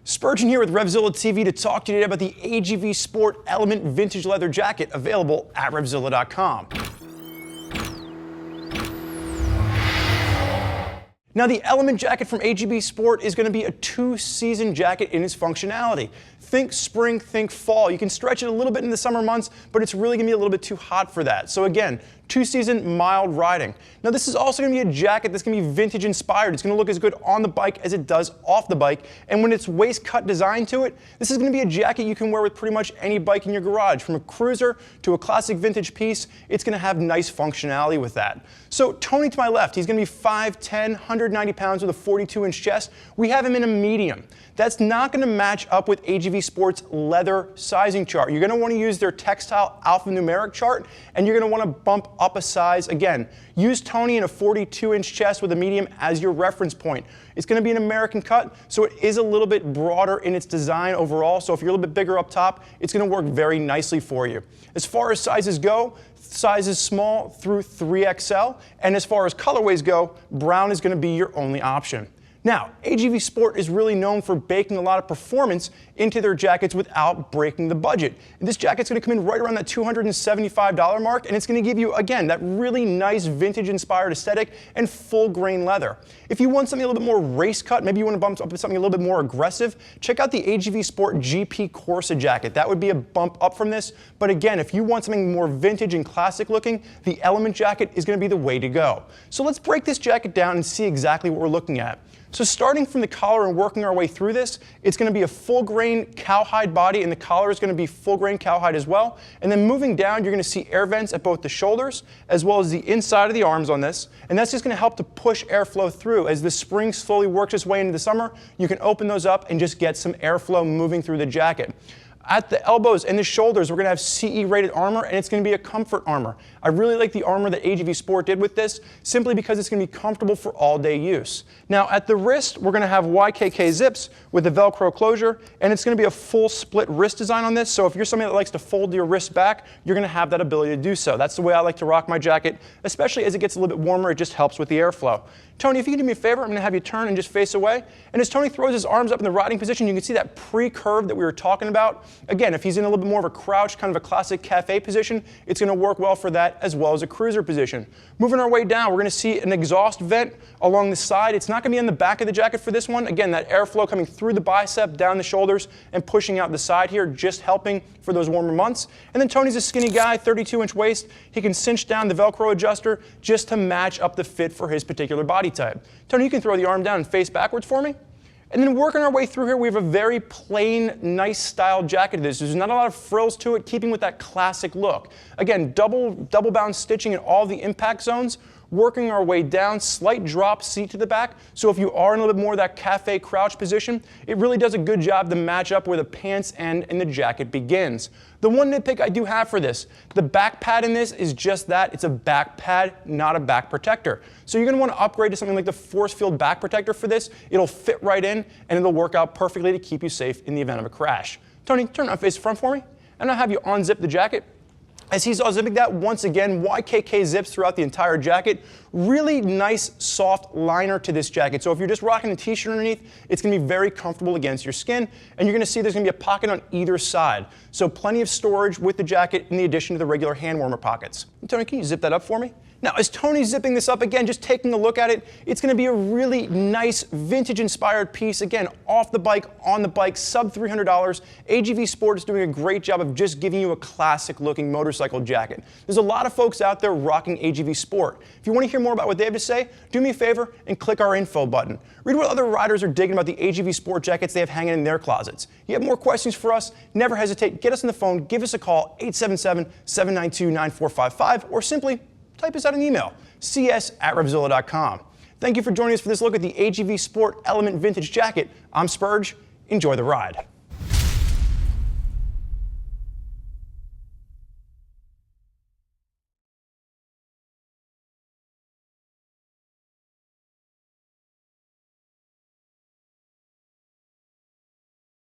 Spurgeon here with RevZilla TV to talk to you today about the AGV Sport Element Vintage Leather Jacket available at RevZilla.com. Now, the Element jacket from AGV Sport is going to be a two-season jacket in its functionality. Think spring, think fall. You can stretch it a little bit in the summer months, but it's really going to be a little bit too hot for that. So again, two-season mild riding. Now, this is also going to be a jacket that's going to be vintage inspired. It's going to look as good on the bike as it does off the bike. And when it's waist cut design to it, this is going to be a jacket you can wear with pretty much any bike in your garage. From a cruiser to a classic vintage piece, it's going to have nice functionality with that. So Tony to my left, he's going to be 5'10", 190 pounds with a 42-inch chest. We have him in a medium. That's not going to match up with AGV Sport's leather sizing chart. You're going to want to use their textile alphanumeric chart, and you're going to want to bump up a size. Again, use Tony in a 42-inch chest with a medium as your reference point. It's going to be an American cut, so it is a little bit broader in its design overall. So if you're a little bit bigger up top, it's going to work very nicely for you. As far as sizes go, sizes small through 3XL, and as far as colorways go, brown is going to be your only option. Now, AGV Sport is really known for baking a lot of performance into their jackets without breaking the budget. And this jacket's going to come in right around that $275 mark, and it's going to give you, again, that really nice vintage-inspired aesthetic and full-grain leather. If you want something a little bit more race cut, maybe you want to bump up to something a little bit more aggressive, check out the AGV Sport GP Corsa jacket. That would be a bump up from this. But again, if you want something more vintage and classic looking, the Element jacket is going to be the way to go. So let's break this jacket down and see exactly what we're looking at. So starting from the collar and working our way through this, it's going to be a full-grain cowhide body, and the collar is going to be full-grain cowhide as well. And then moving down, you're going to see air vents at both the shoulders as well as the inside of the arms on this. And that's just going to help to push airflow through. As the spring slowly works its way into the summer, you can open those up and just get some airflow moving through the jacket. At the elbows and the shoulders, we're going to have CE rated armor, and it's going to be a comfort armor. I really like the armor that AGV Sport did with this, simply because it's going to be comfortable for all-day use. Now, at the wrist, we're going to have YKK zips with a Velcro closure, and it's going to be a full split wrist design on this, so if you're somebody that likes to fold your wrist back, you're going to have that ability to do so. That's the way I like to rock my jacket, especially as it gets a little bit warmer. It just helps with the airflow. Tony, if you can do me a favor, I'm going to have you turn and just face away. And as Tony throws his arms up in the riding position, you can see that pre-curve that we were talking about. Again, if he's in a little bit more of a crouch, kind of a classic cafe position, it's going to work well for that as well as a cruiser position. Moving our way down, we're going to see an exhaust vent along the side. It's not going to be in the back of the jacket for this one. Again, that airflow coming through the bicep, down the shoulders, and pushing out the side here, just helping for those warmer months. And then Tony's a skinny guy, 32-inch waist. He can cinch down the Velcro adjuster just to match up the fit for his particular body type. Tony, you can throw the arm down and face backwards for me. And then working our way through here, we have a very plain, nice style jacket. There's not a lot of frills to it, keeping with that classic look. Again, double bound stitching in all the impact zones. Working our way down, slight drop seat to the back. So if you are in a little bit more of that cafe crouch position, it really does a good job to match up where the pants end and the jacket begins. The one nitpick I do have for this, the back pad in this is just that. It's a back pad, not a back protector. So you're going to want to upgrade to something like the force field back protector for this. It'll fit right in, and it'll work out perfectly to keep you safe in the event of a crash. Tony, turn around face front for me, and I'll have you unzip the jacket. As he's unzipping that, once again, YKK zips throughout the entire jacket. Really nice, soft liner to this jacket. So if you're just rocking a t-shirt underneath, it's going to be very comfortable against your skin. And you're going to see there's going to be a pocket on either side. So plenty of storage with the jacket in the addition to the regular hand warmer pockets. Tony, can you zip that up for me? Now, as Tony's zipping this up, again, just taking a look at it, it's going to be a really nice vintage-inspired piece. Again, off the bike, on the bike, sub $300. AGV Sport is doing a great job of just giving you a classic-looking motorcycle jacket. There's a lot of folks out there rocking AGV Sport. If you want to hear more about what they have to say, do me a favor and click our info button. Read what other riders are digging about the AGV Sport jackets they have hanging in their closets. You have more questions for us? Never hesitate. Get us on the phone. Give us a call, 877-792-9455, or simply type us out an email, cs@RevZilla.com. Thank you for joining us for this look at the AGV Sport Element Vintage Jacket. I'm Spurge. Enjoy the ride.